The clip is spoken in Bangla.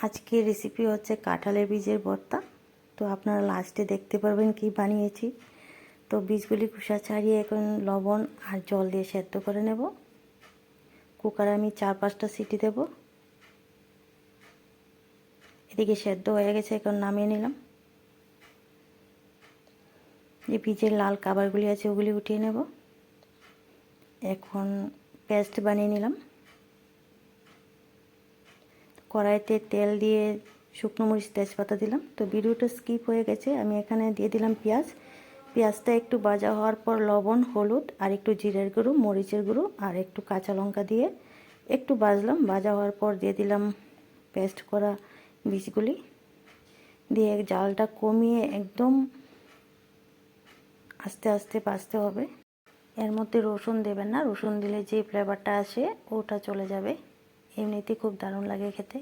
আজকের রেসিপি হচ্ছে কাঁঠালের বীজের ভর্তা। তো আপনারা লাস্টে দেখতে পারবেন কি বানিয়েছি। তো বীজগুলি খোসা ছাড়িয়ে এখন লবণ আর জল দিয়ে সেদ্ধ করে নেব। কুকারে আমি 4-5টা সিটি দেব। এদিকে সেদ্ধ হয়ে গেছে, এখন নামিয়ে নিলাম। যে বীজের লাল কাবারগুলি আছে ওগুলি উঠিয়ে নেব। এখন পেস্ট বানিয়ে নিলাম। কড়াইতে তেল দিয়ে শুকনো মরিচ তেজপাতা দিলাম। তো ভিডিওটা স্কিপ হয়ে গেছে, আমি এখানে দিয়ে দিলাম পেঁয়াজটা একটু ভাজা হওয়ার পর লবণ, হলুদ আর একটু জিরের গুঁড়ো, মরিচের গুঁড়ো আর একটু কাঁচা লঙ্কা দিয়ে একটু ভাজলাম। ভাজা হওয়ার পর দিয়ে দিলাম পেস্ট করা বীজগুলি দিয়ে জালটা কমিয়ে একদম আস্তে আস্তে ভাজতে হবে। এর মধ্যে রসুন দেবেন না, রসুন দিলে যে ফ্লেভারটা আসে ওটা চলে যাবে। এমনিতে খুব দারুণ লাগে খেতে।